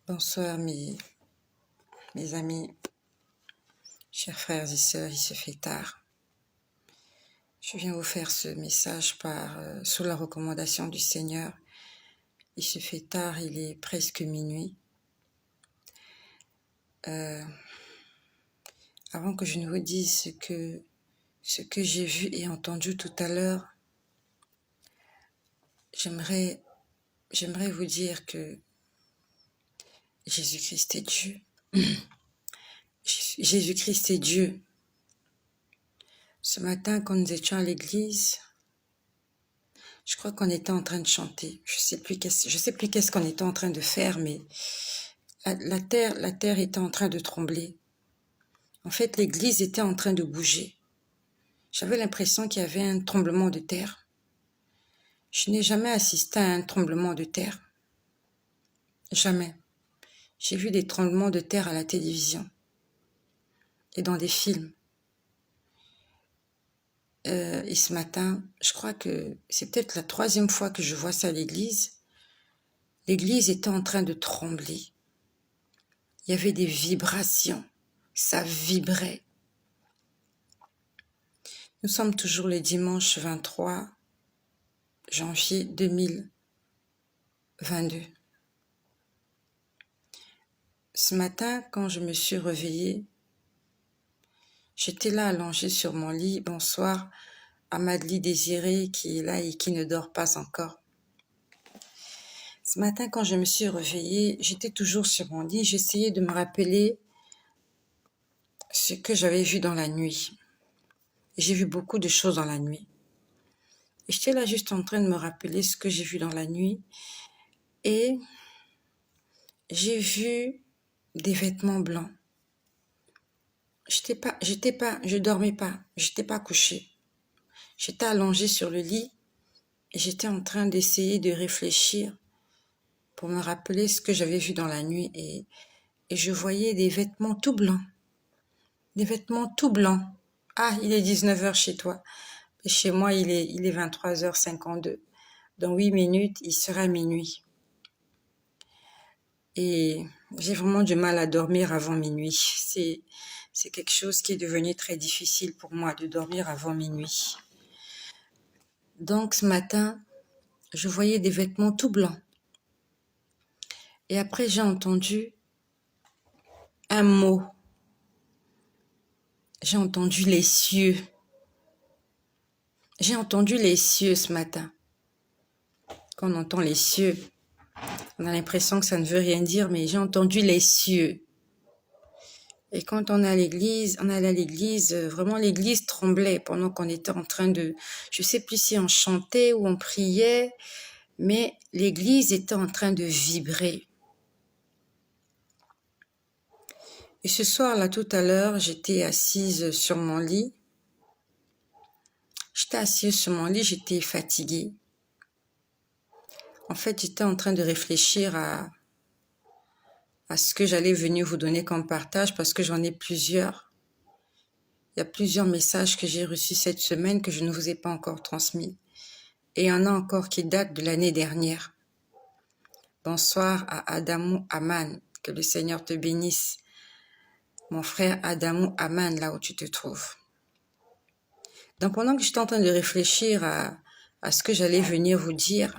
Bonsoir mes amis, chers frères et sœurs, il se fait tard. Je viens vous faire ce message sous la recommandation du Seigneur. Il se fait tard, il est presque minuit. Avant que je ne vous dise ce que j'ai vu et entendu tout à l'heure, j'aimerais vous dire que Jésus-Christ est Dieu. Jésus-Christ est Dieu. Ce matin, quand nous étions à l'église, je crois qu'on était en train de chanter. Je sais plus qu'est-ce qu'on était en train de faire, mais la terre était en train de trembler. En fait, l'église était en train de bouger. J'avais l'impression qu'il y avait un tremblement de terre. Je n'ai jamais assisté à un tremblement de terre. Jamais. J'ai vu des tremblements de terre à la télévision et dans des films. Et ce matin, je crois que c'est peut-être la 3e fois que je vois ça à l'église. L'église était en train de trembler. Il y avait des vibrations. Ça vibrait. Nous sommes toujours le dimanche 23 janvier 2022. Ce matin, quand je me suis réveillée, j'étais là allongée sur mon lit. Bonsoir à Madly Désirée qui est là et qui ne dort pas encore. Ce matin, quand je me suis réveillée, j'étais toujours sur mon lit. J'essayais de me rappeler ce que j'avais vu dans la nuit. J'ai vu beaucoup de choses dans la nuit. Et j'étais là juste en train de me rappeler ce que j'ai vu dans la nuit. Et j'ai vu des vêtements blancs. Je dormais pas, j'étais pas couchée. J'étais allongée sur le lit et j'étais en train d'essayer de réfléchir pour me rappeler ce que j'avais vu dans la nuit et je voyais des vêtements tout blancs. Des vêtements tout blancs. Ah, il est 19h chez toi. Et chez moi, il est 23h52. Dans 8 minutes, il sera minuit. Et j'ai vraiment du mal à dormir avant minuit. C'est quelque chose qui est devenu très difficile pour moi de dormir avant minuit. Donc ce matin, je voyais des vêtements tout blancs. Et après, j'ai entendu un mot. J'ai entendu les cieux. J'ai entendu les cieux ce matin. Quand on entend les cieux, on a l'impression que ça ne veut rien dire, mais j'ai entendu les cieux. Et quand on allait à l'église, vraiment l'église tremblait pendant qu'on était en train de, je sais plus si on chantait ou on priait, mais l'église était en train de vibrer. Et ce soir-là, tout à l'heure, j'étais assise sur mon lit. J'étais fatiguée. En fait, j'étais en train de réfléchir à ce que j'allais venir vous donner comme partage parce que j'en ai plusieurs. Il y a plusieurs messages que j'ai reçus cette semaine que je ne vous ai pas encore transmis. Et il y en a encore qui datent de l'année dernière. Bonsoir à Adamou Aman, que le Seigneur te bénisse. Mon frère Adamou Aman, là où tu te trouves. Donc pendant que j'étais en train de réfléchir à ce que j'allais venir vous dire,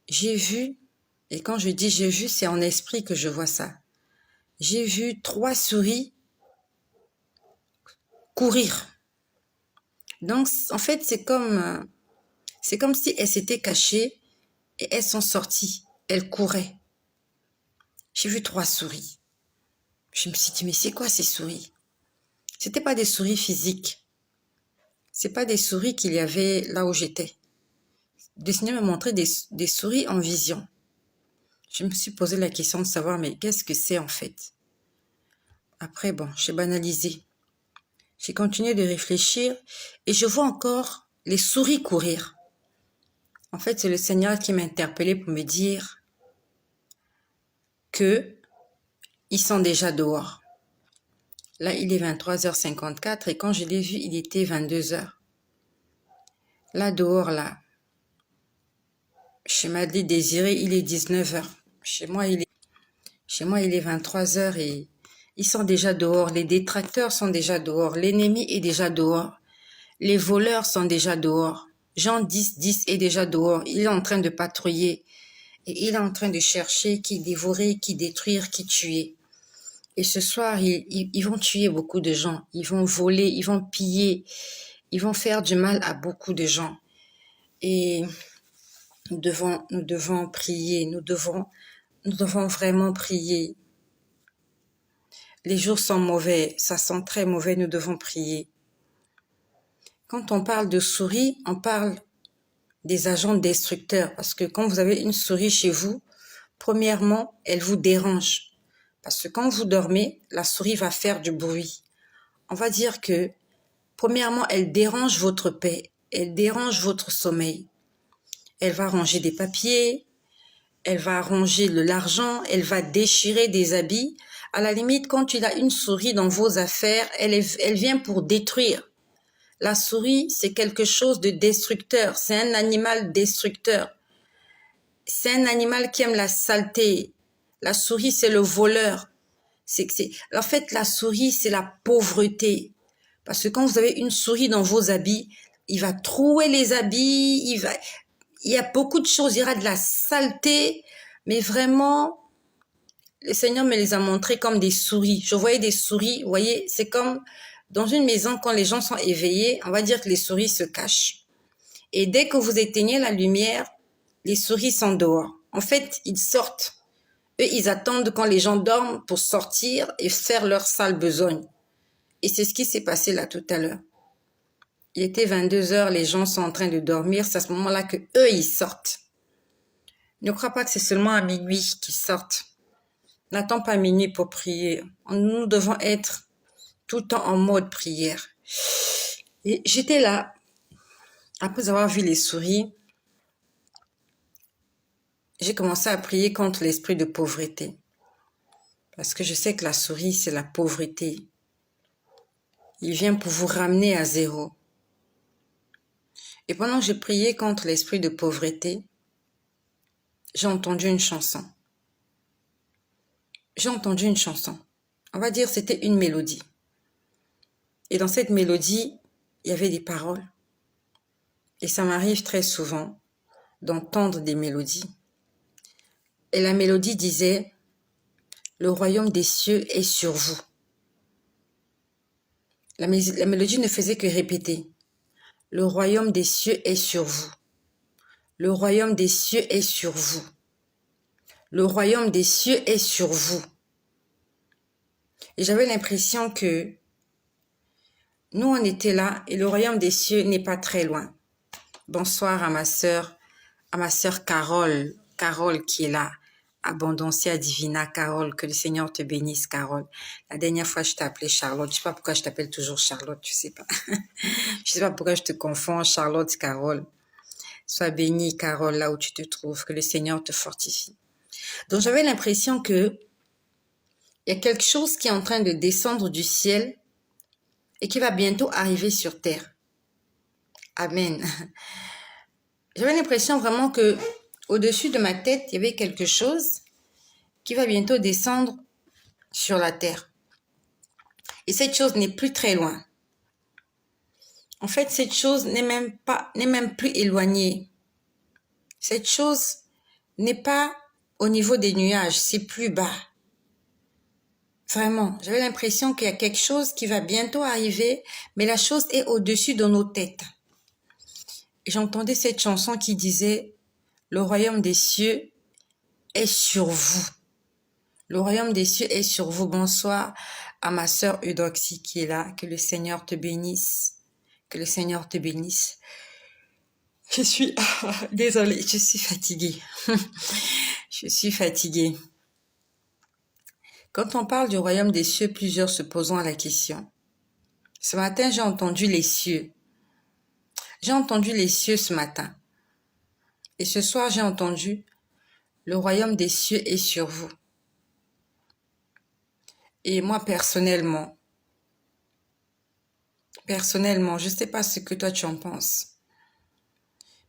j'ai vu, et quand je dis j'ai vu, c'est en esprit que je vois ça. J'ai vu 3 souris courir. Donc en fait c'est comme si elles s'étaient cachées et elles sont sorties. Elles couraient. J'ai vu 3 souris. Je me suis dit mais c'est quoi ces souris? C'était pas des souris physiques. C'est pas des souris qu'il y avait là où j'étais. Le Seigneur m'a montré des souris en vision. Je me suis posé la question de savoir, mais qu'est-ce que c'est en fait? Après, bon, j'ai banalisé. J'ai continué de réfléchir et je vois encore les souris courir. En fait, c'est le Seigneur qui m'a interpellé pour me dire que ils sont déjà dehors. Là, il est 23h54 et quand je l'ai vu, il était 22h. Là, dehors, là, chez Madly Désirée, il est 19h. Chez moi, il est 23 heures et ils sont déjà dehors. Les détracteurs sont déjà dehors. L'ennemi est déjà dehors. Les voleurs sont déjà dehors. Jean 10 est déjà dehors. Il est en train de patrouiller. Et il est en train de chercher qui dévorer, qui détruire, qui tuer. Et ce soir, ils vont tuer beaucoup de gens. Ils vont voler, ils vont piller. Ils vont faire du mal à beaucoup de gens. Et nous devons prier. Nous devons vraiment prier. Les jours sont mauvais. Ça sent très mauvais. Nous devons prier. Quand on parle de souris, on parle des agents destructeurs. Parce que quand vous avez une souris chez vous, premièrement, elle vous dérange. Parce que quand vous dormez, la souris va faire du bruit. On va dire que, premièrement, elle dérange votre paix. Elle dérange votre sommeil. Elle va ranger des papiers. Elle va ranger de l'argent. Elle va déchirer des habits. À la limite, quand il a une souris dans vos affaires, elle vient pour détruire. La souris, c'est quelque chose de destructeur. C'est un animal destructeur. C'est un animal qui aime la saleté. La souris, c'est le voleur. En fait, la souris, c'est la pauvreté. Parce que quand vous avez une souris dans vos habits, il va trouer les habits, il y a beaucoup de choses, il y aura de la saleté, mais vraiment, le Seigneur me les a montrés comme des souris. Je voyais des souris, vous voyez, c'est comme dans une maison, quand les gens sont éveillés, on va dire que les souris se cachent. Et dès que vous éteignez la lumière, les souris sont dehors. En fait, ils sortent. Eux, ils attendent quand les gens dorment pour sortir et faire leur sale besogne. Et c'est ce qui s'est passé là tout à l'heure. Il était 22 heures, les gens sont en train de dormir. C'est à ce moment-là que eux, ils sortent. Ne crois pas que c'est seulement à minuit qu'ils sortent. N'attends pas minuit pour prier. Nous devons être tout le temps en mode prière. Et j'étais là, après avoir vu les souris, j'ai commencé à prier contre l'esprit de pauvreté. Parce que je sais que la souris, c'est la pauvreté. Il vient pour vous ramener à zéro. Et pendant que j'ai prié contre l'esprit de pauvreté, j'ai entendu une chanson. J'ai entendu une chanson. On va dire c'était une mélodie. Et dans cette mélodie, il y avait des paroles. Et ça m'arrive très souvent d'entendre des mélodies. Et la mélodie disait, le royaume des cieux est sur vous. La mélodie ne faisait que répéter, le royaume des cieux est sur vous. Le royaume des cieux est sur vous. Le royaume des cieux est sur vous. Et j'avais l'impression que nous, on était là et le royaume des cieux n'est pas très loin. Bonsoir à ma sœur Carole, Carole qui est là. Abondancia Divina, Carole, que le Seigneur te bénisse, Carole. La dernière fois, je t'ai appelée Charlotte. Je sais pas pourquoi je t'appelle toujours Charlotte, je sais pas. Je sais pas pourquoi je te confonds, Charlotte, Carole. Sois bénie, Carole, là où tu te trouves, que le Seigneur te fortifie. Donc, j'avais l'impression que il y a quelque chose qui est en train de descendre du ciel et qui va bientôt arriver sur terre. Amen. J'avais l'impression vraiment que au-dessus de ma tête, il y avait quelque chose qui va bientôt descendre sur la terre. Et cette chose n'est plus très loin. En fait, cette chose n'est même plus éloignée. Cette chose n'est pas au niveau des nuages, c'est plus bas. Vraiment, j'avais l'impression qu'il y a quelque chose qui va bientôt arriver, mais la chose est au-dessus de nos têtes. Et j'entendais cette chanson qui disait « Le royaume des cieux est sur vous ». Le royaume des cieux est sur vous. Bonsoir à ma sœur Eudoxie qui est là. Que le Seigneur te bénisse. Que le Seigneur te bénisse. Je suis... désolée, je suis fatiguée. Je suis fatiguée. Quand on parle du royaume des cieux, plusieurs se posent la question. Ce matin, j'ai entendu les cieux. J'ai entendu les cieux ce matin. Et ce soir, j'ai entendu le royaume des cieux est sur vous. Et moi, personnellement, je ne sais pas ce que toi tu en penses,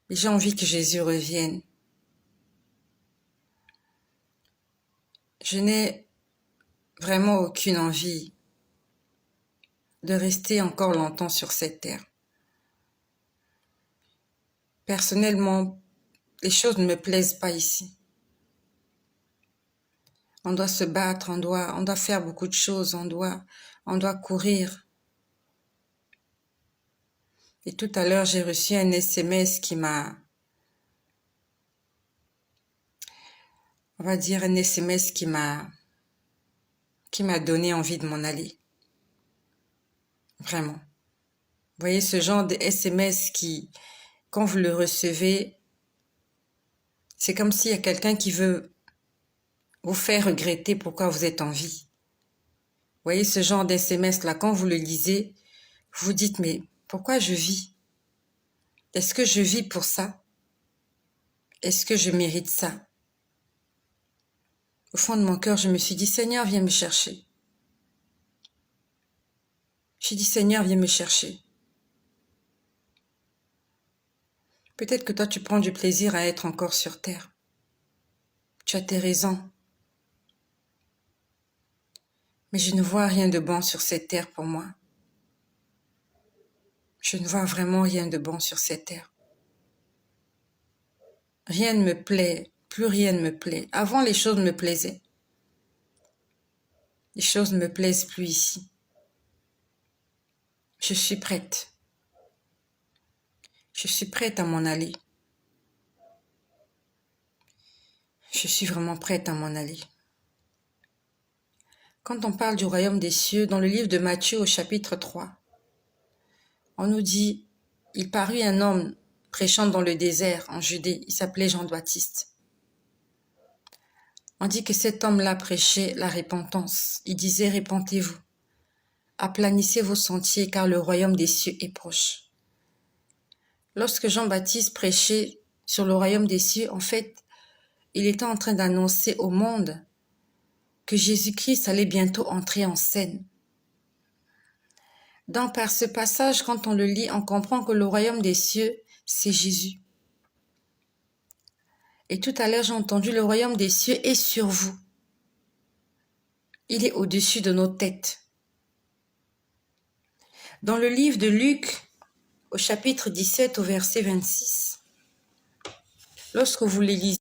mais j'ai envie que Jésus revienne. Je n'ai vraiment aucune envie de rester encore longtemps sur cette terre. Personnellement, les choses ne me plaisent pas ici. On doit se battre, on doit faire beaucoup de choses, on doit courir. Et tout à l'heure, j'ai reçu un SMS qui m'a, on va dire un SMS qui m'a donné envie de m'en aller. Vraiment. Vous voyez ce genre de SMS qui, quand vous le recevez, c'est comme s'il y a quelqu'un qui veut vous faire regretter pourquoi vous êtes en vie. Vous voyez ce genre d'SMS-là, quand vous le lisez, vous vous dites, mais pourquoi je vis? Est-ce que je vis pour ça? Est-ce que je mérite ça? Au fond de mon cœur, je me suis dit, Seigneur, viens me chercher. J'ai dit, Seigneur, viens me chercher. Peut-être que toi, tu prends du plaisir à être encore sur terre. Tu as tes raisons. Mais je ne vois rien de bon sur cette terre pour moi. Je ne vois vraiment rien de bon sur cette terre. Rien ne me plaît, plus rien ne me plaît. Avant, les choses me plaisaient. Les choses ne me plaisent plus ici. Je suis prête. Je suis prête à m'en aller. Je suis vraiment prête à m'en aller. Quand on parle du royaume des cieux, dans le livre de Matthieu au chapitre 3, on nous dit, il parut un homme prêchant dans le désert en Judée, il s'appelait Jean-Baptiste. On dit que cet homme-là prêchait la repentance. Il disait, repentez-vous, aplanissez vos sentiers car le royaume des cieux est proche. Lorsque Jean-Baptiste prêchait sur le royaume des cieux, en fait, il était en train d'annoncer au monde que Jésus-Christ allait bientôt entrer en scène. Donc, par ce passage, quand on le lit, on comprend que le royaume des cieux, c'est Jésus. Et tout à l'heure, j'ai entendu le royaume des cieux est sur vous. Il est au-dessus de nos têtes. Dans le livre de Luc, au chapitre 17, au verset 26, lorsque vous lisez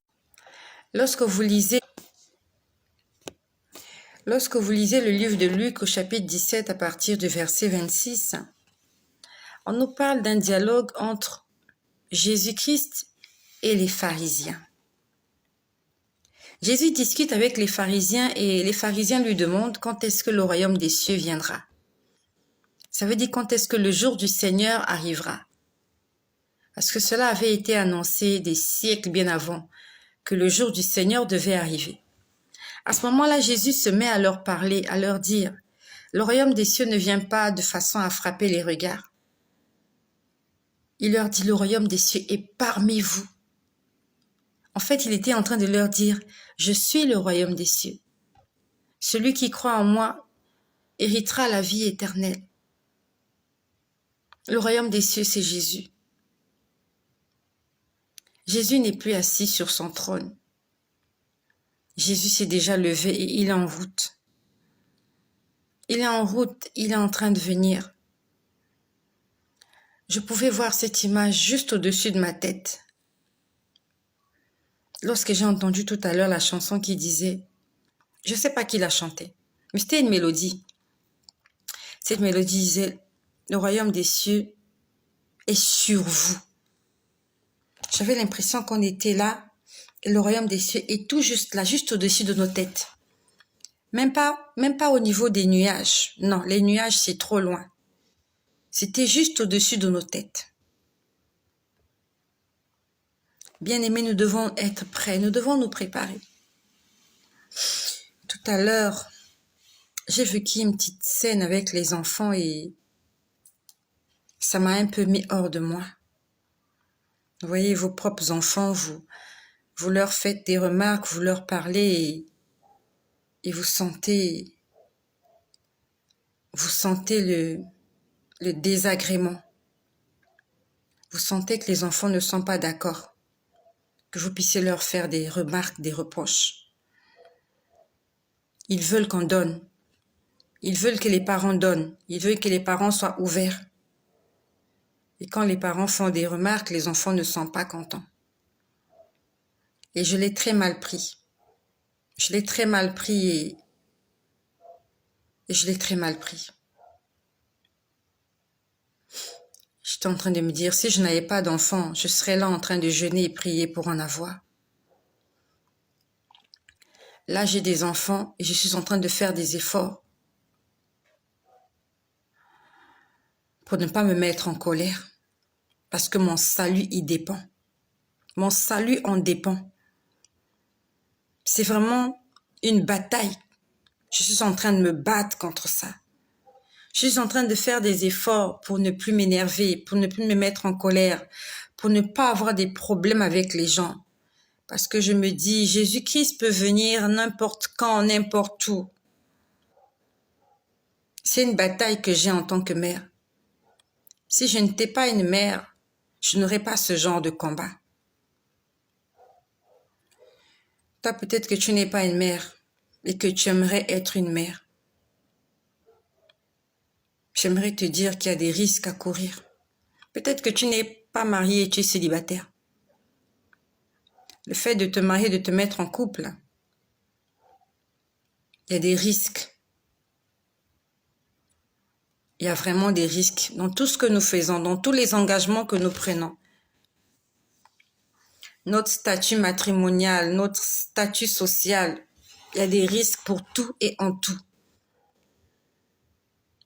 le livre de Luc au chapitre 17 à partir du verset 26, on nous parle d'un dialogue entre Jésus-Christ et les pharisiens. Jésus discute avec les pharisiens et les pharisiens lui demandent quand est-ce que le royaume des cieux viendra. Ça veut dire quand est-ce que le jour du Seigneur arrivera. Parce que cela avait été annoncé des siècles bien avant que le jour du Seigneur devait arriver. À ce moment-là, Jésus se met à leur parler, à leur dire, le royaume des cieux ne vient pas de façon à frapper les regards. Il leur dit, le royaume des cieux est parmi vous. En fait, il était en train de leur dire, je suis le royaume des cieux. Celui qui croit en moi héritera la vie éternelle. Le royaume des cieux, c'est Jésus. Jésus n'est plus assis sur son trône. Jésus s'est déjà levé et il est en route. Il est en route, il est en train de venir. Je pouvais voir cette image juste au-dessus de ma tête. Lorsque j'ai entendu tout à l'heure la chanson qui disait, je ne sais pas qui l'a chantée, mais c'était une mélodie. Cette mélodie disait, le royaume des cieux est sur vous. J'avais l'impression qu'on était là et le royaume des cieux est tout juste là, juste au-dessus de nos têtes. Même pas au niveau des nuages. Non, les nuages, c'est trop loin. C'était juste au-dessus de nos têtes. Bien-aimés, nous devons être prêts, nous devons nous préparer. Tout à l'heure, j'ai vécu une petite scène avec les enfants et ça m'a un peu mis hors de moi. Vous voyez, vos propres enfants, vous leur faites des remarques, vous leur parlez et vous sentez le désagrément. Vous sentez que les enfants ne sont pas d'accord, que vous puissiez leur faire des remarques, des reproches. Ils veulent qu'on donne. Ils veulent que les parents donnent. Ils veulent que les parents soient ouverts. Et quand les parents font des remarques, les enfants ne sont pas contents. Et je l'ai très mal pris. Je l'ai très mal pris et je l'ai très mal pris. J'étais en train de me dire, si je n'avais pas d'enfant, je serais là en train de jeûner et prier pour en avoir. Là, j'ai des enfants et je suis en train de faire des efforts pour ne pas me mettre en colère. Parce que mon salut y dépend. Mon salut en dépend. C'est vraiment une bataille. Je suis en train de me battre contre ça. Je suis en train de faire des efforts pour ne plus m'énerver, pour ne plus me mettre en colère, pour ne pas avoir des problèmes avec les gens. Parce que je me dis, Jésus-Christ peut venir n'importe quand, n'importe où. C'est une bataille que j'ai en tant que mère. Si je n'étais pas une mère, je n'aurais pas ce genre de combat. Toi, peut-être que tu n'es pas une mère et que tu aimerais être une mère. J'aimerais te dire qu'il y a des risques à courir. Peut-être que tu n'es pas marié et tu es célibataire. Le fait de te marier, de te mettre en couple, il y a des risques. Il y a vraiment des risques dans tout ce que nous faisons, dans tous les engagements que nous prenons. Notre statut matrimonial, notre statut social, il y a des risques pour tout et en tout.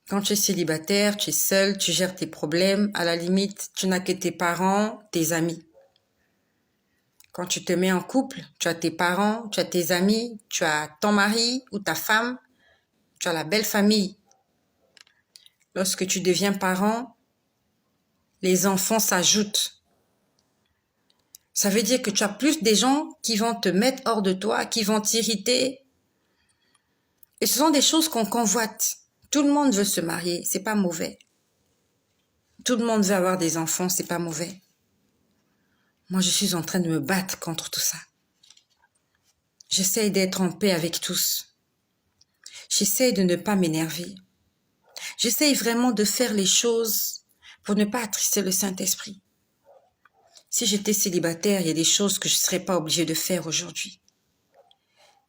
Quand tu es célibataire, tu es seul, tu gères tes problèmes. À la limite, tu n'as que tes parents, tes amis. Quand tu te mets en couple, tu as tes parents, tu as tes amis, tu as ton mari ou ta femme, tu as la belle famille. Lorsque tu deviens parent, les enfants s'ajoutent. Ça veut dire que tu as plus des gens qui vont te mettre hors de toi, qui vont t'irriter. Et ce sont des choses qu'on convoite. Tout le monde veut se marier, c'est pas mauvais. Tout le monde veut avoir des enfants, c'est pas mauvais. Moi, je suis en train de me battre contre tout ça. J'essaye d'être en paix avec tous. J'essaye de ne pas m'énerver. J'essaye vraiment de faire les choses pour ne pas attrister le Saint-Esprit. Si j'étais célibataire, il y a des choses que je ne serais pas obligée de faire aujourd'hui.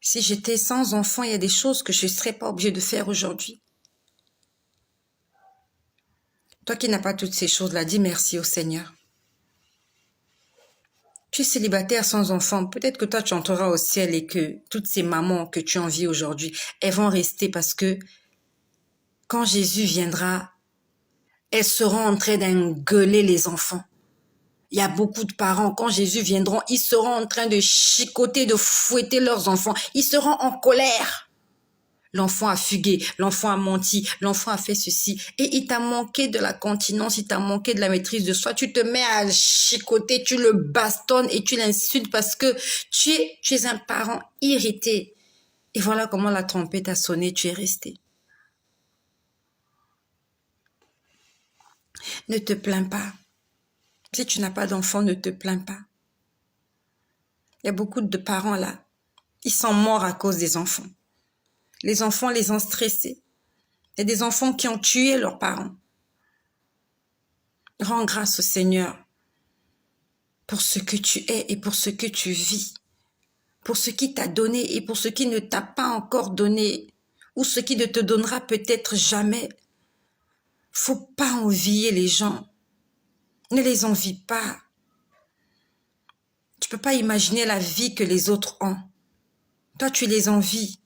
Si j'étais sans enfant, il y a des choses que je ne serais pas obligée de faire aujourd'hui. Toi qui n'as pas toutes ces choses-là, dis merci au Seigneur. Tu es célibataire sans enfant, peut-être que toi tu entreras au ciel et que toutes ces mamans que tu envies aujourd'hui, elles vont rester parce que quand Jésus viendra, elles seront en train d'engueuler les enfants. Il y a beaucoup de parents, quand Jésus viendra, ils seront en train de chicoter, de fouetter leurs enfants. Ils seront en colère. L'enfant a fugué, l'enfant a menti, l'enfant a fait ceci. Et il t'a manqué de la continence, il t'a manqué de la maîtrise de soi. Tu te mets à chicoter, tu le bastonnes et tu l'insultes parce que tu es un parent irrité. Et voilà comment la trompette a sonné, tu es resté. Ne te plains pas. Si tu n'as pas d'enfant, ne te plains pas. Il y a beaucoup de parents là. Ils sont morts à cause des enfants. Les enfants les ont stressés. Il y a des enfants qui ont tué leurs parents. Rends grâce au Seigneur pour ce que tu es et pour ce que tu vis. Pour ce qui t'a donné et pour ce qui ne t'a pas encore donné. Ou ce qui ne te donnera peut-être jamais. Faut pas envier les gens. Ne les envie pas. Tu peux pas imaginer la vie que les autres ont. Toi, tu les envies.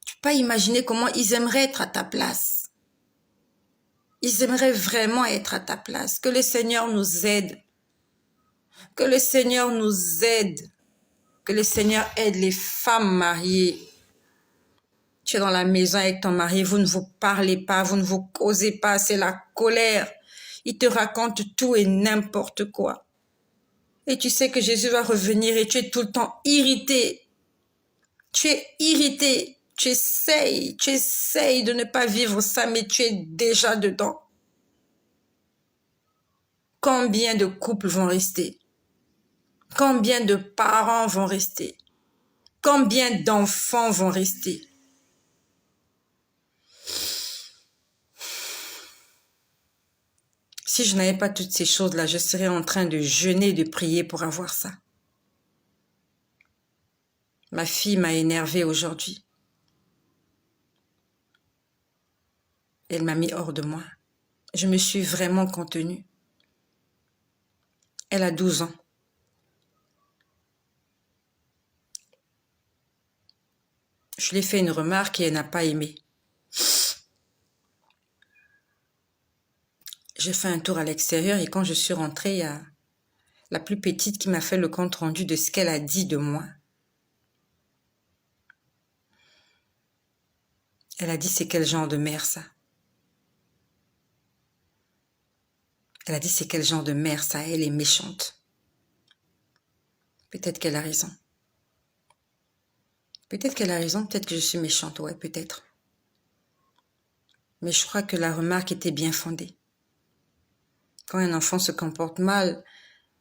Tu peux pas imaginer comment ils aimeraient être à ta place. Ils aimeraient vraiment être à ta place. Que le Seigneur nous aide. Que le Seigneur nous aide. Que le Seigneur aide les femmes mariées. Tu es dans la maison avec ton mari, vous ne vous parlez pas, vous ne vous causez pas, c'est la colère. Il te raconte tout et n'importe quoi. Et tu sais que Jésus va revenir et tu es tout le temps irrité. Tu es irrité. Tu essayes de ne pas vivre ça, mais tu es déjà dedans. Combien de couples vont rester? Combien de parents vont rester? Combien d'enfants vont rester? Si je n'avais pas toutes ces choses-là, je serais en train de jeûner, de prier pour avoir ça. Ma fille m'a énervée aujourd'hui. Elle m'a mis hors de moi. Je me suis vraiment contenue. Elle a 12 ans. Je lui ai fait une remarque et elle n'a pas aimé. J'ai fait un tour à l'extérieur et quand je suis rentrée, il y a la plus petite qui m'a fait le compte rendu de ce qu'elle a dit de moi. Elle a dit, c'est quel genre de mère ça? Elle a dit, c'est quel genre de mère ça? Elle est méchante. Peut-être qu'elle a raison. Peut-être qu'elle a raison, peut-être que je suis méchante, ouais, peut-être. Mais je crois que la remarque était bien fondée. Quand un enfant se comporte mal,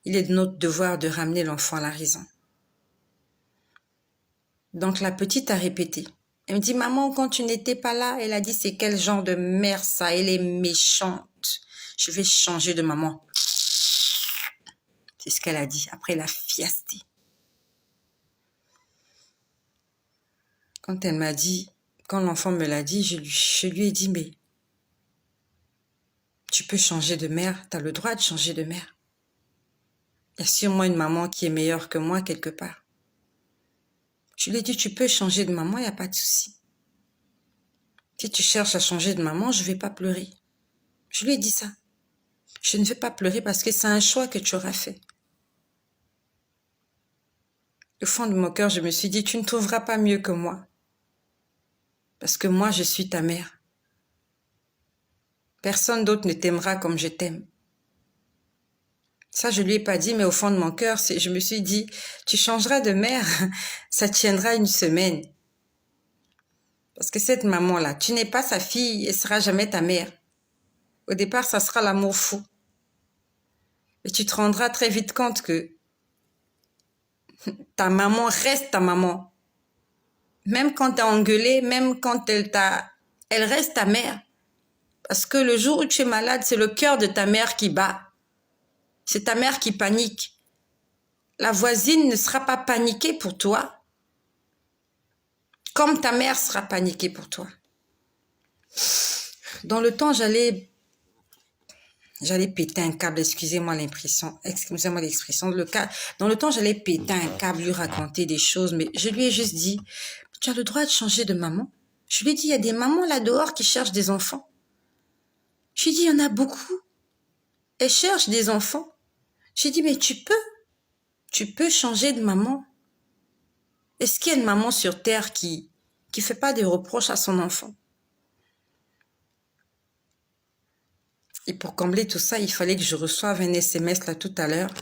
il est de notre devoir de ramener l'enfant à la raison. Donc la petite a répété. Elle me dit, maman, quand tu n'étais pas là, elle a dit, c'est quel genre de mère ça? Elle est méchante. Je vais changer de maman. C'est ce qu'elle a dit. Après, elle a fiasté. Quand elle m'a dit, quand l'enfant me l'a dit, je lui ai dit, mais tu peux changer de mère, tu as le droit de changer de mère. Il y a sûrement une maman qui est meilleure que moi quelque part. Je lui ai dit, tu peux changer de maman, il n'y a pas de souci. Si tu cherches à changer de maman, je ne vais pas pleurer. Je lui ai dit ça. Je ne vais pas pleurer parce que c'est un choix que tu auras fait. Au fond de mon cœur, je me suis dit, tu ne trouveras pas mieux que moi. Parce que moi, je suis ta mère. Personne d'autre ne t'aimera comme je t'aime. Ça, je lui ai pas dit, mais au fond de mon cœur, je me suis dit, tu changeras de mère, ça tiendra une semaine. Parce que cette maman-là, tu n'es pas sa fille, elle sera jamais ta mère. Au départ, ça sera l'amour fou. Et tu te rendras très vite compte que ta maman reste ta maman. Même quand t'as engueulé, même quand elle reste ta mère. Parce que le jour où tu es malade, c'est le cœur de ta mère qui bat. C'est ta mère qui panique. La voisine ne sera pas paniquée pour toi, comme ta mère sera paniquée pour toi. Dans le temps, j'allais péter un câble, excusez-moi l'expression. Dans le temps, j'allais péter un câble, lui raconter des choses, mais je lui ai juste dit, tu as le droit de changer de maman. Je lui ai dit, il y a des mamans là dehors qui cherchent des enfants. Je lui ai dit, il y en a beaucoup. Elles cherchent des enfants. J'ai dit, mais tu peux changer de maman. Est-ce qu'il y a une maman sur terre qui fait pas des reproches à son enfant? Et pour combler tout ça, il fallait que je reçoive un SMS là tout à l'heure,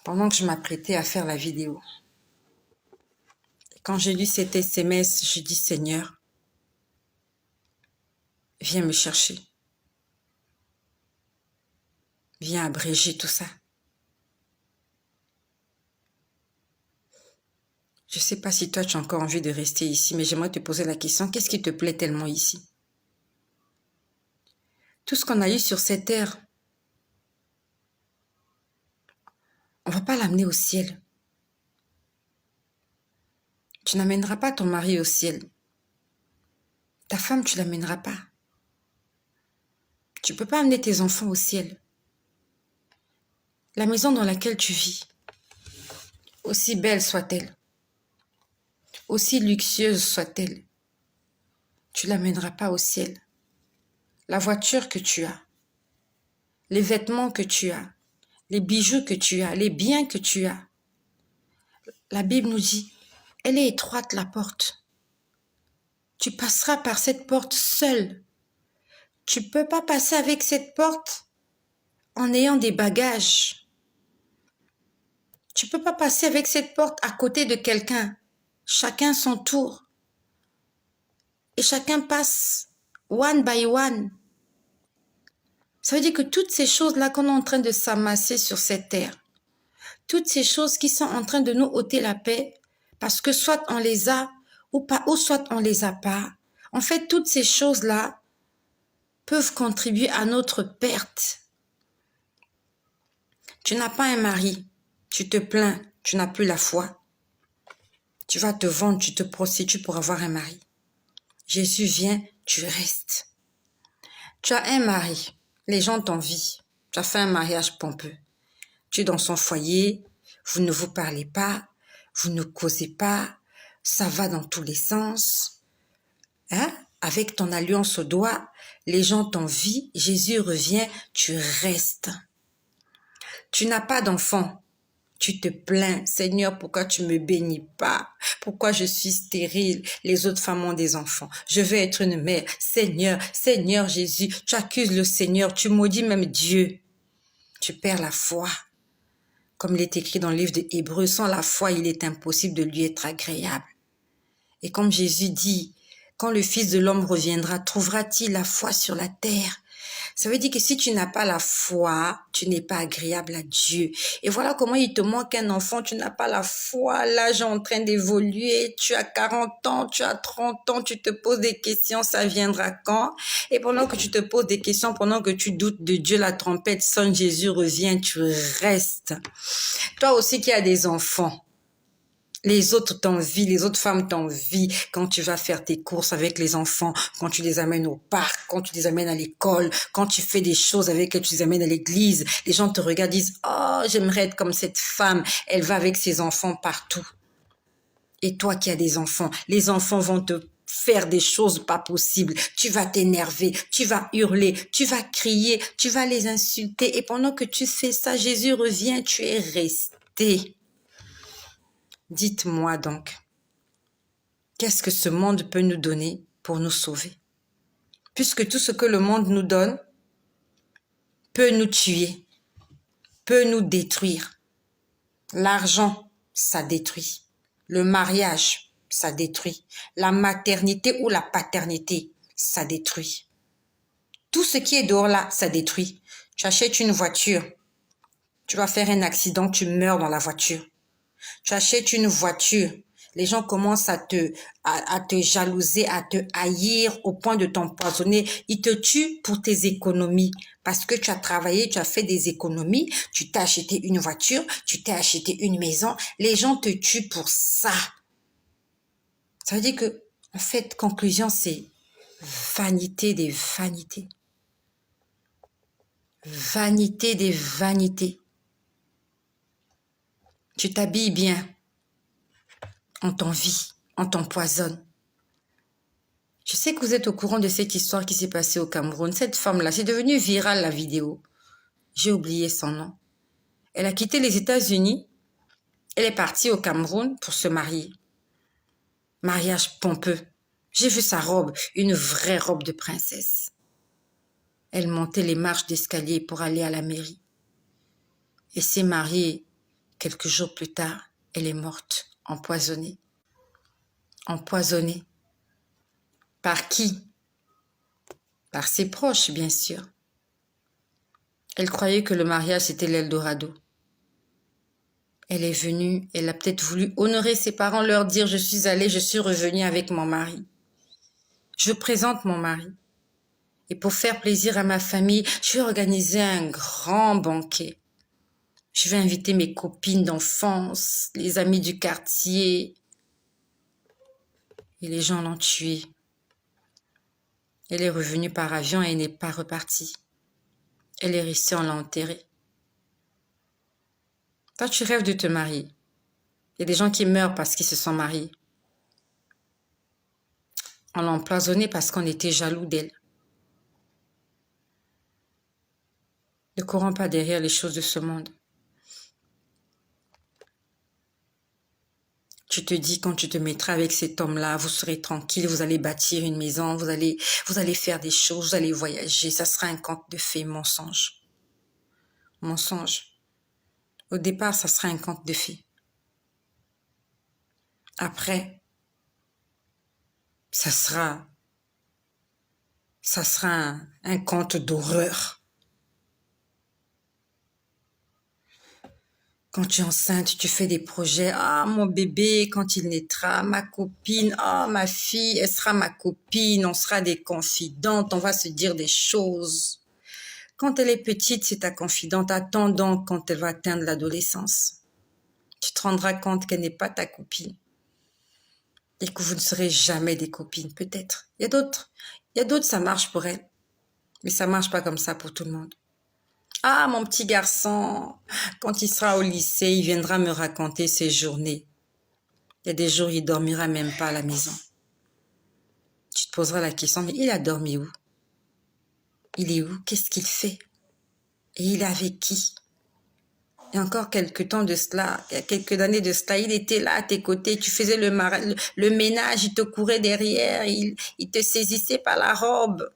pendant que je m'apprêtais à faire la vidéo. Et quand j'ai lu cet SMS, j'ai dit, Seigneur, viens me chercher. Viens abréger tout ça. Je ne sais pas si toi, tu as encore envie de rester ici, mais j'aimerais te poser la question, qu'est-ce qui te plaît tellement ici? Tout ce qu'on a eu sur cette terre, on ne va pas l'amener au ciel. Tu n'amèneras pas ton mari au ciel. Ta femme, tu ne l'amèneras pas. Tu ne peux pas amener tes enfants au ciel. La maison dans laquelle tu vis, aussi belle soit-elle, aussi luxueuse soit-elle, tu ne l'amèneras pas au ciel. La voiture que tu as, les vêtements que tu as, les bijoux que tu as, les biens que tu as. La Bible nous dit, elle est étroite la porte. Tu passeras par cette porte seule. Tu ne peux pas passer avec cette porte en ayant des bagages. Tu ne peux pas passer avec cette porte à côté de quelqu'un. Chacun son tour. Et chacun passe one by one. Ça veut dire que toutes ces choses-là qu'on est en train de s'amasser sur cette terre, toutes ces choses qui sont en train de nous ôter la paix, parce que soit on les a ou pas, ou soit on les a pas. En fait, toutes ces choses-là, peuvent contribuer à notre perte. Tu n'as pas un mari, tu te plains, tu n'as plus la foi. Tu vas te vendre, tu te prostitues pour avoir un mari. Jésus vient, tu restes. Tu as un mari, les gens t'envient. Tu as fait un mariage pompeux. Tu es dans son foyer, vous ne vous parlez pas, vous ne causez pas, ça va dans tous les sens. Hein? Avec ton alliance au doigt, les gens t'envient, Jésus revient, tu restes. Tu n'as pas d'enfant, tu te plains, Seigneur, pourquoi tu me bénis pas? Pourquoi je suis stérile? Les autres femmes ont des enfants. Je veux être une mère. Seigneur, Seigneur Jésus, tu accuses le Seigneur, tu maudis même Dieu. Tu perds la foi. Comme il est écrit dans le livre des Hébreux, sans la foi, il est impossible de lui être agréable. Et comme Jésus dit, quand le Fils de l'homme reviendra, trouvera-t-il la foi sur la terre? Ça veut dire que si tu n'as pas la foi, tu n'es pas agréable à Dieu. Et voilà comment il te manque un enfant, tu n'as pas la foi, l'âge est en train d'évoluer, tu as 40 ans, tu as 30 ans, tu te poses des questions, ça viendra quand? Et pendant que tu te poses des questions, pendant que tu doutes de Dieu, la trompette sonne, Jésus revient, tu restes. Toi aussi qui as des enfants, les autres t'envient, les autres femmes t'envient quand tu vas faire tes courses avec les enfants, quand tu les amènes au parc, quand tu les amènes à l'école, quand tu fais des choses avec elles, tu les amènes à l'église. Les gens te regardent, disent « Oh, j'aimerais être comme cette femme, elle va avec ses enfants partout. » Et toi qui as des enfants, les enfants vont te faire des choses pas possibles. Tu vas t'énerver, tu vas hurler, tu vas crier, tu vas les insulter. Et pendant que tu fais ça, Jésus revient, tu es resté. Dites-moi donc, qu'est-ce que ce monde peut nous donner pour nous sauver? Puisque tout ce que le monde nous donne peut nous tuer, peut nous détruire. L'argent, ça détruit. Le mariage, ça détruit. La maternité ou la paternité, ça détruit. Tout ce qui est dehors là, ça détruit. Tu achètes une voiture, tu vas faire un accident, tu meurs dans la voiture. Tu achètes une voiture, les gens commencent à te jalouser, à te haïr au point de t'empoisonner. Ils te tuent pour tes économies. Parce que tu as travaillé, tu as fait des économies, tu t'es acheté une voiture, tu t'es acheté une maison. Les gens te tuent pour ça. Ça veut dire que, en fait, conclusion, c'est vanité des vanités. Vanité des vanités. Tu t'habilles bien. On t'envie, on t'empoisonne. Je sais que vous êtes au courant de cette histoire qui s'est passée au Cameroun. Cette femme-là, c'est devenu viral la vidéo. J'ai oublié son nom. Elle a quitté les États-Unis. Elle est partie au Cameroun pour se marier. Mariage pompeux. J'ai vu sa robe, une vraie robe de princesse. Elle montait les marches d'escalier pour aller à la mairie. Et s'est mariée. Quelques jours plus tard, elle est morte, empoisonnée. Empoisonnée. Par qui? Par ses proches, bien sûr. Elle croyait que le mariage, c'était l'Eldorado. Elle est venue, elle a peut-être voulu honorer ses parents, leur dire « Je suis allée, je suis revenue avec mon mari. Je présente mon mari. Et pour faire plaisir à ma famille, je vais organiser un grand banquet. Je vais inviter mes copines d'enfance, les amis du quartier. » Et les gens l'ont tuée. Elle est revenue par avion et n'est pas repartie. Elle est restée, on l'a enterrée. Toi, tu rêves de te marier. Il y a des gens qui meurent parce qu'ils se sont mariés. On l'a empoisonnée parce qu'on était jaloux d'elle. Ne courons pas derrière les choses de ce monde. Tu te dis, quand tu te mettras avec cet homme-là, vous serez tranquille, vous allez bâtir une maison, vous allez faire des choses, vous allez voyager. Ça sera un conte de fées, mensonge. Mensonge. Au départ, ça sera un conte de fées. Après, ça sera un conte d'horreur. Quand tu es enceinte, tu fais des projets. Ah, mon bébé, quand il naîtra, ma copine, ah, ma fille, elle sera ma copine, on sera des confidentes, on va se dire des choses. Quand elle est petite, c'est ta confidente. Attends donc quand elle va atteindre l'adolescence. Tu te rendras compte qu'elle n'est pas ta copine. Et que vous ne serez jamais des copines, peut-être. Il y a d'autres, ça marche pour elles. Mais ça marche pas comme ça pour tout le monde. Ah, mon petit garçon, quand il sera au lycée, il viendra me raconter ses journées. Il y a des jours, il dormira même pas à la maison. Tu te poseras la question, mais il a dormi où? Il est où? Qu'est-ce qu'il fait? Et il est avec qui? Il y a encore quelques temps de cela, il y a quelques années de cela, il était là à tes côtés, tu faisais le ménage, il te courait derrière, il te saisissait par la robe.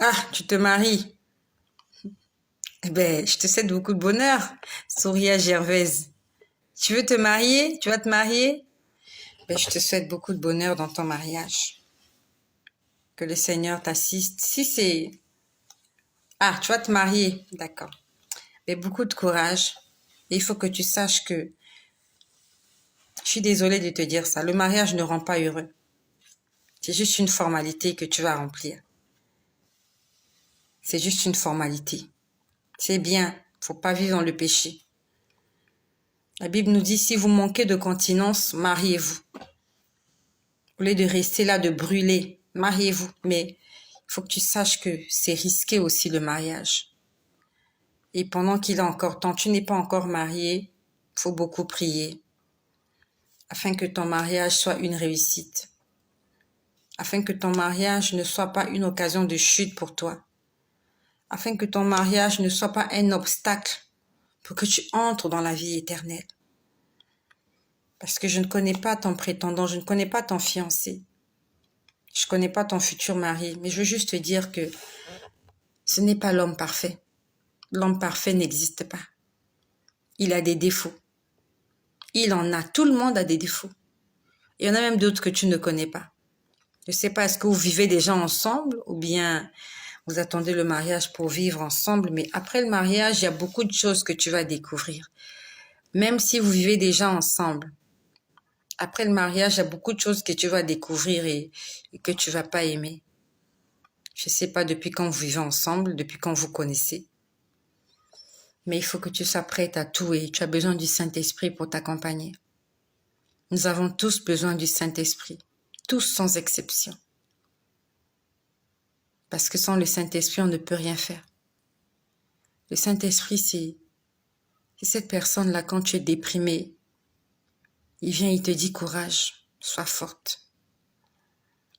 Ah, tu te maries. Eh ben, je te souhaite beaucoup de bonheur, sourit à Gervaise. Tu veux te marier? Tu vas te marier? Ben, je te souhaite beaucoup de bonheur dans ton mariage. Que le Seigneur t'assiste. Si c'est... Ah, tu vas te marier. D'accord. Mais beaucoup de courage. Et il faut que tu saches que... Je suis désolée de te dire ça. Le mariage ne rend pas heureux. C'est juste une formalité que tu vas remplir. C'est juste une formalité. C'est bien. Faut pas vivre dans le péché. La Bible nous dit, si vous manquez de continence, mariez-vous. Au lieu de rester là, de brûler, mariez-vous. Mais il faut que tu saches que c'est risqué aussi le mariage. Et pendant qu'il a encore temps, tu n'es pas encore marié, il faut beaucoup prier afin que ton mariage soit une réussite. Afin que ton mariage ne soit pas une occasion de chute pour toi. Afin que ton mariage ne soit pas un obstacle pour que tu entres dans la vie éternelle. Parce que je ne connais pas ton prétendant, je ne connais pas ton fiancé. Je ne connais pas ton futur mari, mais je veux juste te dire que ce n'est pas l'homme parfait. L'homme parfait n'existe pas. Il a des défauts. Il en a. Tout le monde a des défauts. Il y en a même d'autres que tu ne connais pas. Je ne sais pas, est-ce que vous vivez déjà ensemble ou bien vous attendez le mariage pour vivre ensemble, mais après le mariage, il y a beaucoup de choses que tu vas découvrir. Même si vous vivez déjà ensemble, après le mariage, il y a beaucoup de choses que tu vas découvrir et que tu vas pas aimer. Je ne sais pas depuis quand vous vivez ensemble, depuis quand vous connaissez. Mais il faut que tu sois prête à tout et tu as besoin du Saint-Esprit pour t'accompagner. Nous avons tous besoin du Saint-Esprit, tous sans exception. Parce que sans le Saint-Esprit, on ne peut rien faire. Le Saint-Esprit, c'est cette personne-là, quand tu es déprimé, il vient, il te dit courage, sois forte.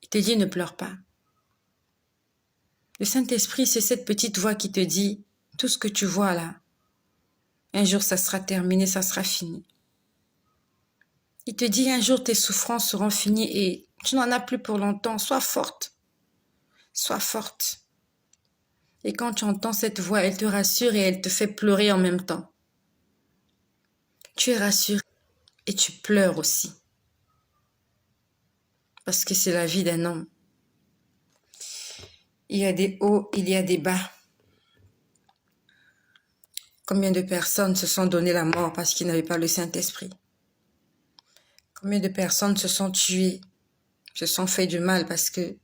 Il te dit ne pleure pas. Le Saint-Esprit, c'est cette petite voix qui te dit tout ce que tu vois là. Un jour, ça sera terminé, ça sera fini. Il te dit un jour, tes souffrances seront finies et tu n'en as plus pour longtemps. Sois forte. Sois forte. Et quand tu entends cette voix, elle te rassure et elle te fait pleurer en même temps. Tu es rassuré et tu pleures aussi. Parce que c'est la vie d'un homme. Il y a des hauts, il y a des bas. Combien de personnes se sont donné la mort parce qu'ils n'avaient pas le Saint-Esprit? Combien de personnes se sont tuées, se sont fait du mal parce que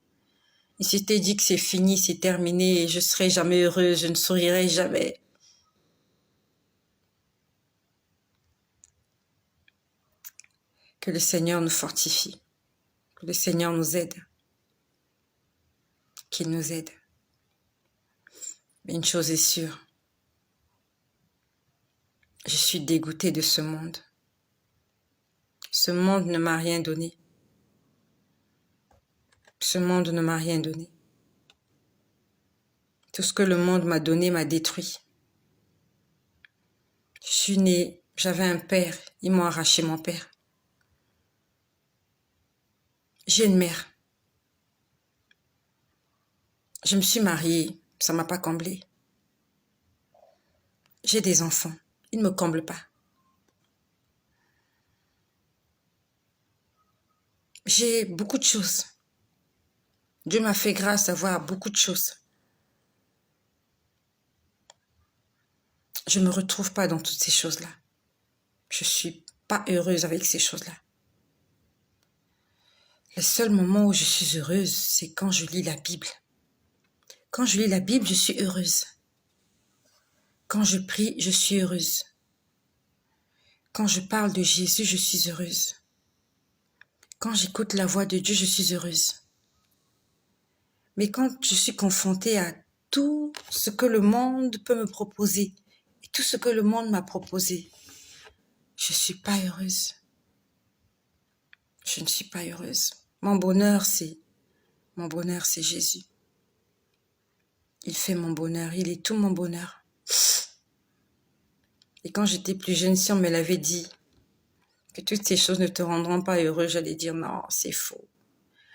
ils s'étaient dit que c'est fini, c'est terminé, et je serai jamais heureuse, je ne sourirai jamais. Que le Seigneur nous fortifie, que le Seigneur nous aide, qu'il nous aide. Mais une chose est sûre, je suis dégoûtée de ce monde. Ce monde ne m'a rien donné. Ce monde ne m'a rien donné. Tout ce que le monde m'a donné m'a détruit. Je suis née, j'avais un père, ils m'ont arraché mon père. J'ai une mère. Je me suis mariée, ça m'a pas comblée. J'ai des enfants, ils ne me comblent pas. J'ai beaucoup de choses. Dieu m'a fait grâce d'avoir beaucoup de choses. Je ne me retrouve pas dans toutes ces choses-là. Je ne suis pas heureuse avec ces choses-là. Le seul moment où je suis heureuse, c'est quand je lis la Bible. Quand je lis la Bible, je suis heureuse. Quand je prie, je suis heureuse. Quand je parle de Jésus, je suis heureuse. Quand j'écoute la voix de Dieu, je suis heureuse. Mais quand je suis confrontée à tout ce que le monde peut me proposer, et tout ce que le monde m'a proposé, je ne suis pas heureuse. Je ne suis pas heureuse. Mon bonheur, c'est Jésus. Il fait mon bonheur, il est tout mon bonheur. Et quand j'étais plus jeune, si on me l'avait dit que toutes ces choses ne te rendront pas heureux, j'allais dire non, c'est faux.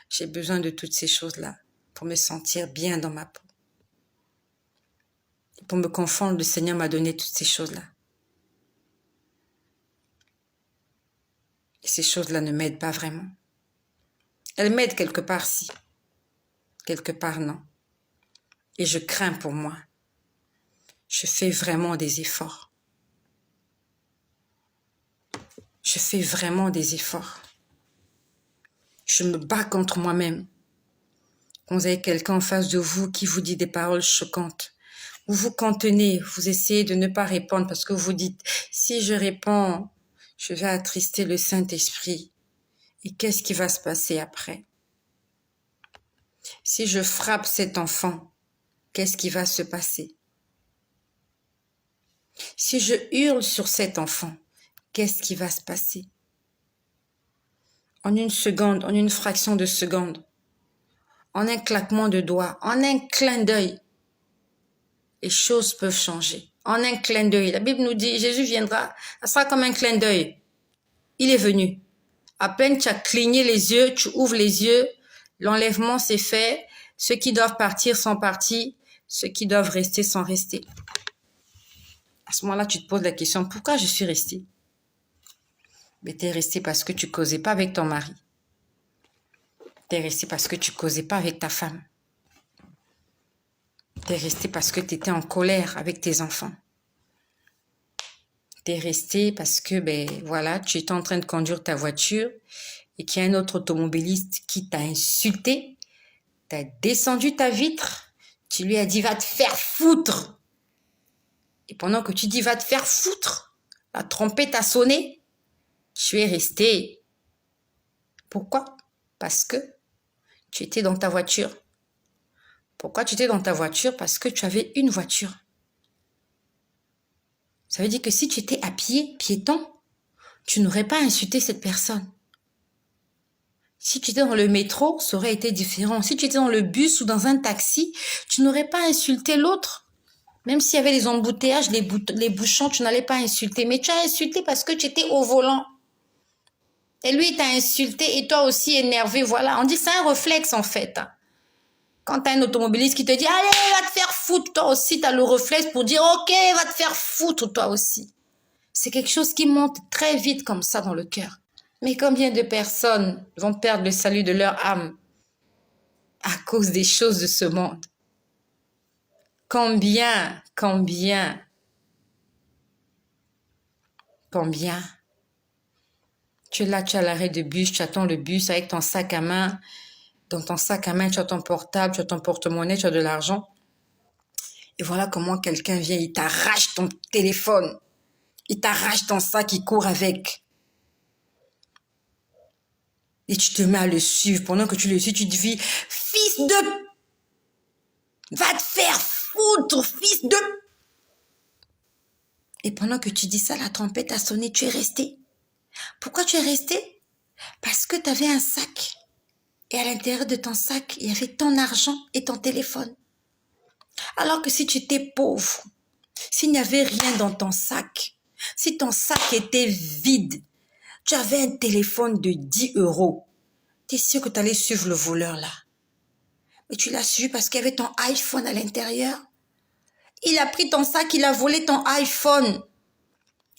J'ai besoin de toutes ces choses-là pour me sentir bien dans ma peau. Et pour me confondre, le Seigneur m'a donné toutes ces choses-là. Et ces choses-là ne m'aident pas vraiment. Elles m'aident quelque part, si. Quelque part, non. Et je crains pour moi. Je fais vraiment des efforts. Je fais vraiment des efforts. Je me bats contre moi-même. Quand vous avez quelqu'un en face de vous qui vous dit des paroles choquantes, vous vous contenez, vous essayez de ne pas répondre parce que vous dites, si je réponds, je vais attrister le Saint-Esprit. Et qu'est-ce qui va se passer après? Si je frappe cet enfant, qu'est-ce qui va se passer? Si je hurle sur cet enfant, qu'est-ce qui va se passer? En une seconde, en une fraction de seconde, en un claquement de doigts, en un clin d'œil, les choses peuvent changer. En un clin d'œil. La Bible nous dit, Jésus viendra, ça sera comme un clin d'œil. Il est venu. À peine tu as cligné les yeux, tu ouvres les yeux, l'enlèvement c'est fait, ceux qui doivent partir sont partis, ceux qui doivent rester sont restés. À ce moment-là, tu te poses la question, pourquoi je suis restée? Mais tu es resté parce que tu causais pas avec ton mari. Tu es resté parce que tu causais pas avec ta femme. Tu es resté parce que tu étais en colère avec tes enfants. Tu es resté parce que, voilà, tu étais en train de conduire ta voiture et qu'il y a un autre automobiliste qui t'a insulté, t'as descendu ta vitre, tu lui as dit « va te faire foutre ». Et pendant que tu dis « va te faire foutre », la trompette a sonné, tu es resté. Pourquoi? Parce que tu étais dans ta voiture. Pourquoi tu étais dans ta voiture? Parce que tu avais une voiture. Ça veut dire que si tu étais à pied, piéton, tu n'aurais pas insulté cette personne. Si tu étais dans le métro, ça aurait été différent. Si tu étais dans le bus ou dans un taxi, tu n'aurais pas insulté l'autre. Même s'il y avait les embouteillages, les bouchons, tu n'allais pas insulter. Mais tu as insulté parce que tu étais au volant. Et lui, il t'a insulté et toi aussi énervé. Voilà, on dit c'est un réflexe en fait. Quand tu as un automobiliste qui te dit « Allez, va te faire foutre », toi aussi, tu as le réflexe pour dire « Ok, va te faire foutre toi aussi ». C'est quelque chose qui monte très vite comme ça dans le cœur. Mais combien de personnes vont perdre le salut de leur âme à cause des choses de ce monde? Combien? Tu es là, tu es à l'arrêt de bus, tu attends le bus avec ton sac à main. Dans ton sac à main, tu as ton portable, tu as ton porte-monnaie, tu as de l'argent. Et voilà comment quelqu'un vient, il t'arrache ton téléphone. Il t'arrache ton sac, il court avec. Et tu te mets à le suivre. Pendant que tu le suis, tu te dis « Fils de... va te faire foutre, fils de... » Et pendant que tu dis ça, la trompette a sonné, tu es resté. Pourquoi tu es resté? Parce que tu avais un sac. Et à l'intérieur de ton sac, il y avait ton argent et ton téléphone. Alors que si tu étais pauvre, s'il n'y avait rien dans ton sac, si ton sac était vide, tu avais un téléphone de 10 €, tu es sûr que tu allais suivre le voleur là. Mais tu l'as suivi parce qu'il y avait ton iPhone à l'intérieur. Il a pris ton sac, il a volé ton iPhone.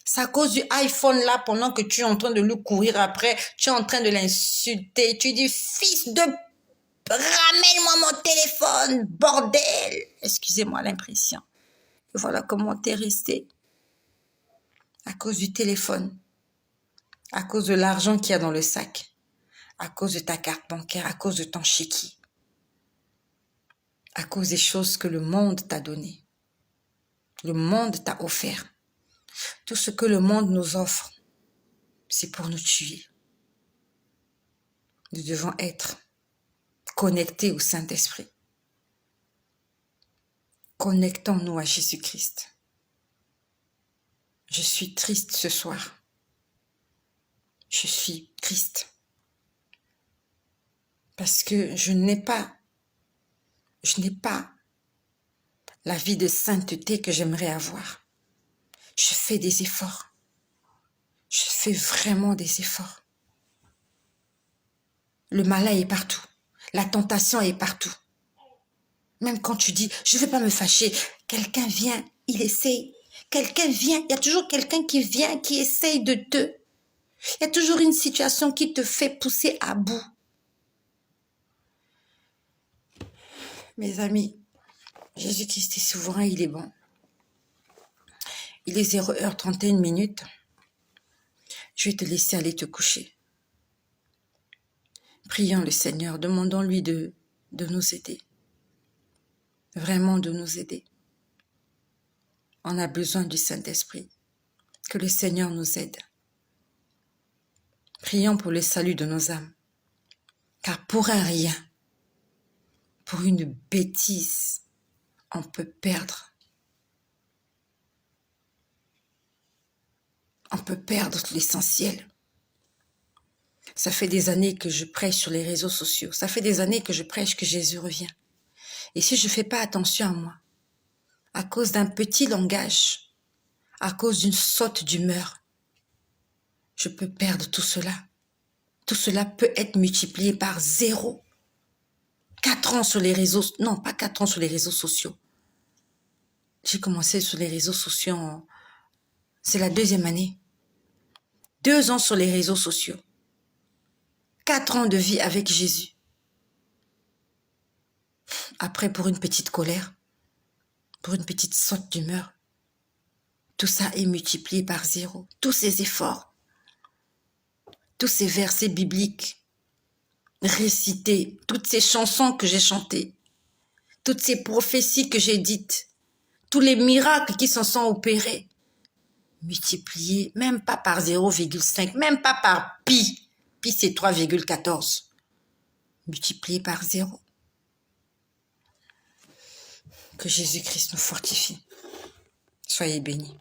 C'est à cause du iPhone là, pendant que tu es en train de lui courir après, tu es en train de l'insulter. Tu dis, fils de... ramène-moi mon téléphone, bordel. Excusez-moi l'impression. Et voilà comment t'es resté. à cause du téléphone, à cause de l'argent qu'il y a dans le sac, à cause de ta carte bancaire, à cause de ton chéquier, à cause des choses que le monde t'a données. Le monde t'a offert. Tout ce que le monde nous offre, c'est pour nous tuer. Nous devons être connectés au Saint-Esprit. Connectons-nous à Jésus-Christ. Je suis triste ce soir. Je suis triste. Parce que je n'ai pas la vie de sainteté que j'aimerais avoir. Je fais des efforts. Je fais vraiment des efforts. Le malin est partout. La tentation est partout. Même quand tu dis, je ne vais pas me fâcher, quelqu'un vient, il essaye. Quelqu'un vient, il y a toujours quelqu'un qui vient, qui essaye de te. Il y a toujours une situation qui te fait pousser à bout. Mes amis, Jésus-Christ est souverain, il est bon. Il est 0h31. Je vais te laisser aller te coucher. Prions le Seigneur, demandons-lui de nous aider. Vraiment de nous aider. On a besoin du Saint-Esprit. Que le Seigneur nous aide. Prions pour le salut de nos âmes. Car pour un rien, pour une bêtise, on peut perdre. On peut perdre l'essentiel. Ça fait des années que je prêche sur les réseaux sociaux. Ça fait des années que je prêche que Jésus revient. Et si je ne fais pas attention à moi, à cause d'un petit langage, à cause d'une saute d'humeur, je peux perdre tout cela. Tout cela peut être multiplié par 0. 4 ans sur les réseaux, non pas 4 ans sur les réseaux sociaux. J'ai commencé sur les réseaux sociaux, c'est la 2e année. 2 ans sur les réseaux sociaux. 4 ans de vie avec Jésus. Après, pour une petite colère, pour une petite saute d'humeur, tout ça est multiplié par 0. Tous ces efforts, tous ces versets bibliques récités, toutes ces chansons que j'ai chantées, toutes ces prophéties que j'ai dites, tous les miracles qui s'en sont opérés, multipliés, même pas par 0,5, même pas par pi. Pi, c'est 3,14. Multiplié par 0. Que Jésus-Christ nous fortifie. Soyez bénis.